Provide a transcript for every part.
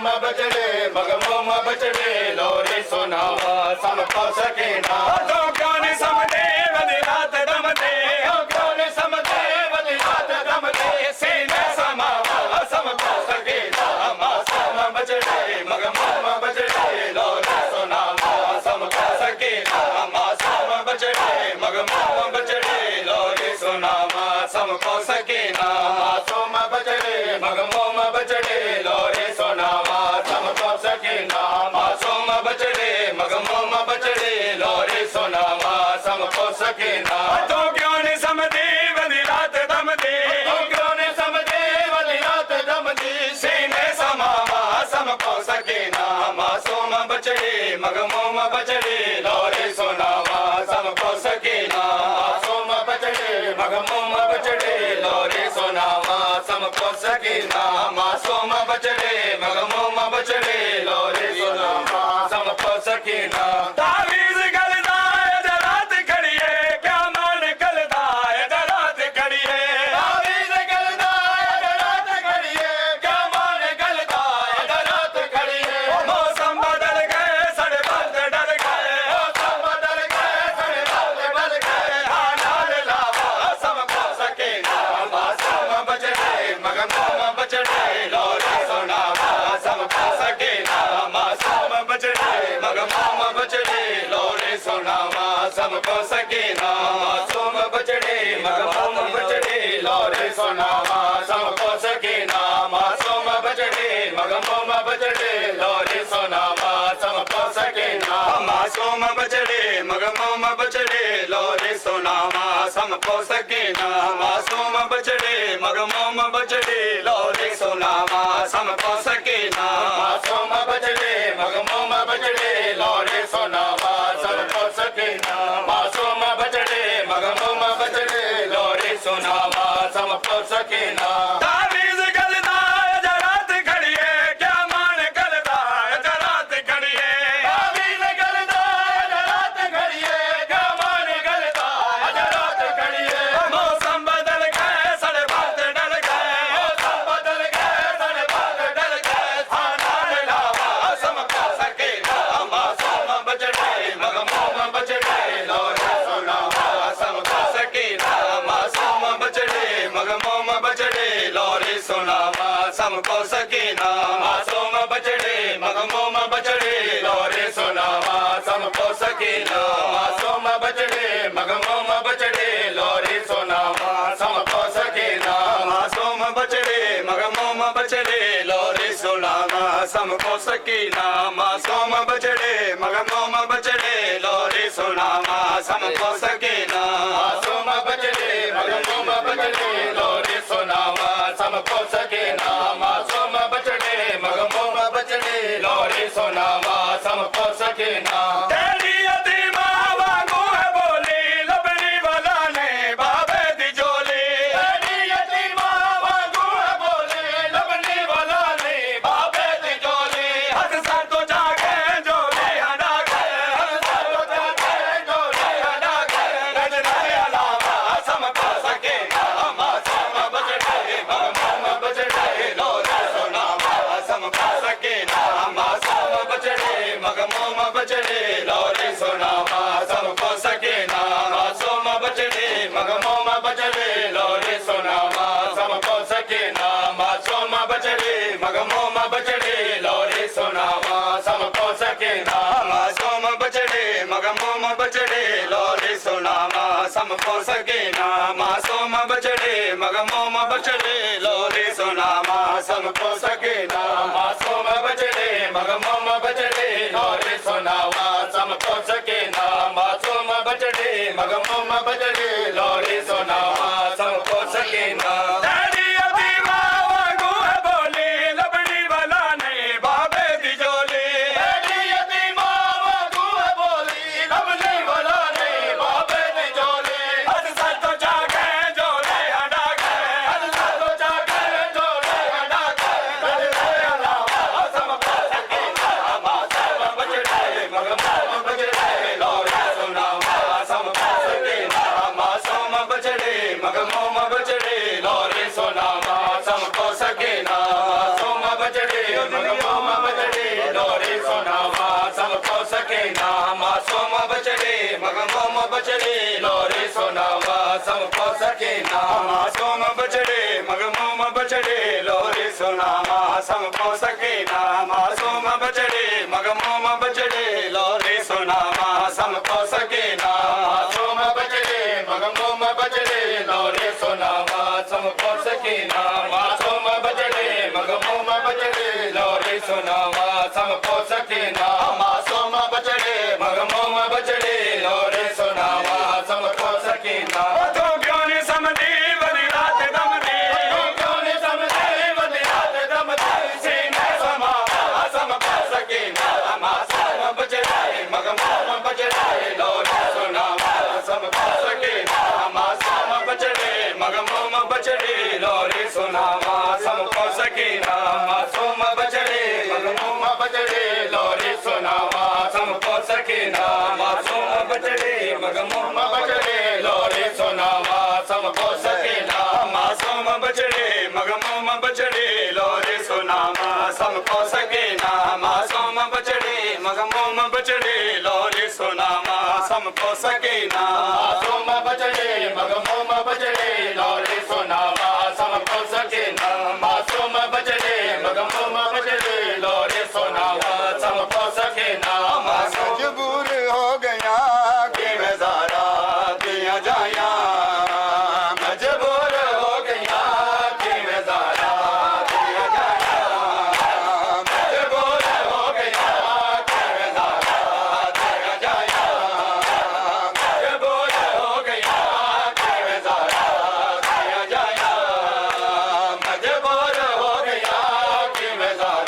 मोम बचड़े मग मोम बचड़े लोरी सुनावा समको सकीना तो क्यों नहीं समझे वली रात दम दे क्यों नहीं समझे वली रात दम दे सीने समावा समको सकीना मासूम बचड़े मग मोम बचड़े लोरी सुनावा समको सकीना मासूम बचड़े मग मोम बचड़े लोरी सुनावा समको सकीना मासूम बचड़े मग मोम बचड़े लोरी सुनावा समको सकीना मासूम बचड़े मग मोम बचड़े लोरी सुनावा समको सकीना तो क्यों नहीं समझी वली रात दम दी तो क्यों नहीं समझी वली रात दम दी सीने समावा समको सकीना मासूम बचड़े मग मोम बचड़े लोरी सुनावा समको सकीना मासूम बचड़े मग मोम बचड़े लोरी सुनावा समको सकीना मासूम बचड़े मग मोम बचड़े लोरी सुनावा समको सकीना तावीज़ गलदा है जरात खड़ी है क्या मान गलदा है जरात खड़ी है तावीज़ गलदा है जरात खड़ी है क्या मान गलदा है जरात खड़ी है मौसम बदल गए सड़े बंद डल गए मौसम बदल गए सड़े बंद डल गए हालाल लावा समको सकीना मासूम बचड़े मग मोम बचड़े लोरी सुनावा समको सकीना मासूम बचड़े मग मोम बचड़े लोरी सुनावा समको सकीना मासूम बचड़े मग मोम बचड़े लोरी सुनावा समको सकीना मासूम बचड़े मग मोम बचड़े लोरी सुनावा समको सकीना मासूम बचड़े मग मोम बचड़े लोरी सुनावा समको सकीना मासूम बचड़े मग मोम बचड़े लोरी सुनावा समको सकीना मासूम बचड़े मग मोम बचड़े लोरी सुनावा समको सकीना मासूम बचड़े मग मोम बचड़े लोरी सुनावा समको सकीना तावीज़ गलदा है जरात खड़ी है क्या मान गलदा है जरात खड़ी है तावीज़ गलदा है जरात खड़ी है क्या मान गलदा है जरात खड़ी है मौसम बदल गए सड़े बात डल गए मौसम बदल गए सड़े बात डल गए हालाल लावा समको सकीना मासूम बचड़े मग मोम बचड़े लोरी सुनावा समको सकीना मासूम बचड़े मग मोम बचड़े लोरी सुनावा समको सकीना मासूम बचड़े मग मोम बचड़े लोरी सुनावा समको सकीना मासूम बचड़े मग मोम बचड़े लोरी सुनावा समको सकीना मासूम बचड़े मग मोम बचड़े लोरी सुनावा समको सकीना मासूम बचड़े मग मोम बचड़े लोरी सुनावा समको सकीना मासूम बचड़े मग मोम बचड़े लोरी सुनावा समको सकीना मासूम बचड़े मग मोम बचड़े लोरी सुनावा समको सकीना तेरी यतीमा वांगू है बोली लबनी वाला ने बाबे दी झोली तेरी यतीमा वांगू है बोली लबनी वाला ने बाबे दी झोली हद सर तो जागे झोली हटा के हद सर तो जागे झोली हटा के रजने अलावा समको सकीना मासूम बचड़े मग मोम बचड़े लोरी सुनावा समको सकीना मासूम बचड़े मग मोम बचड़े लोरी सुनावा समको सकीना मासूम बचड़े मग मोम बचड़े लोरी सुनावा समको सकीना मासूम बचड़े मग मोम बचड़े लोरी सुनावा समको सकीना मासूम बचड़े मग मोम बचड़े लोरी सुनावा समको सकीना मासूम बचड़े मग मोम बचड़े लोरी सुनावा समको सकीना मासूम बचड़े मग मोम बचड़े लोरी सुनावा समको सकीना मासूम बचड़े मग मोम बचड़े लोरी सुनावा समको सकीना तेरी यतीमा वांगू है बोली लबनी वाला ने बाबे दी झोली तेरी यतीमा वांगू है बोली लबनी वाला ने बाबे दी झोली हद सर तो जागे झोली हटा के हद सर तो जागे झोली हटा के रजने अलावा समको सकीना मासूम बचड़े मग मोम बचड़े लोरी सुनावा समको सकीना मासूम बचड़े मग मोम बचड़े लोरी सुनावा समको सकीना मासूम बचड़े मग मोम सके ना मासूम बछड़े मगमोम बछड़े लोरी सुनावा सबको सके ना मासूम बछड़े मगमोम बछड़े लोरी सुनावा सबको सके ना मासूम बछड़े मगमोम बछड़े लोरी सुनावा सबको सके ना मासूम बछड़े मगमोम बछड़े लोरी सुनावा सबको सके ना मासूम बछड़े मगमोम बछड़े लोरी सुनावा सबको सके ना मासूम बछड़े मगमोम बछड़े लोरी सुनावा सबको सके ना तो क्यों नहीं समझी बनी रात दम दे क्यों नहीं समझी बनी रात दम दे सीने समावा सबको सके ना मासूम बछड़े मगमोम बछड़े लोरी सुनावा सबको सके ना मासूम बछड़े मगमोम बछड़े लोरी सुनावा सबको सके ना मासूम बछड़े मगमोम बछड़े लोरी सुनावा सबको सके ना मासूम बछड़े मगमोम बछड़े लोरी सुनावा सबको सके ना मासूम बछड़े मगमोम बछड़े लोरी सुनावा सबको सके ना मासूम बछड़े मगमोम बछड़े लोरी सुनावा सबको सके ना मासूम बछड़े मगमोम बछड़े लोरी सुनावा सबको सके ना मासूम बछड़े मगमोम बछड़े लोरी सुनावा सबको सके ना मजबूर हो गया कि मैं ज़रा दिया जाया मजबूर हो गया कि मैं ज़रा दिया जाया मजबूर हो गया कि मैं ज़रा दिया जाया मजबूर हो गया कि मैं ज़रा दिया जाया मजबूर हो गया कि मैं ज़रा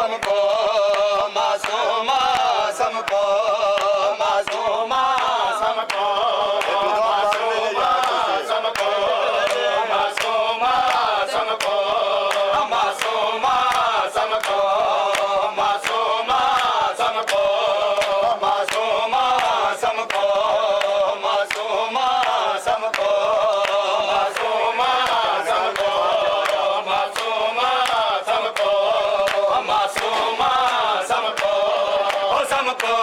समको मासूमा समको मासूमा समको मासूमा समको मासूमा समको मासूमा समको मासूमा समको मासूमा समको मासूमा समको मासूमा समको मासूमा समको मासूमा समको ओ समको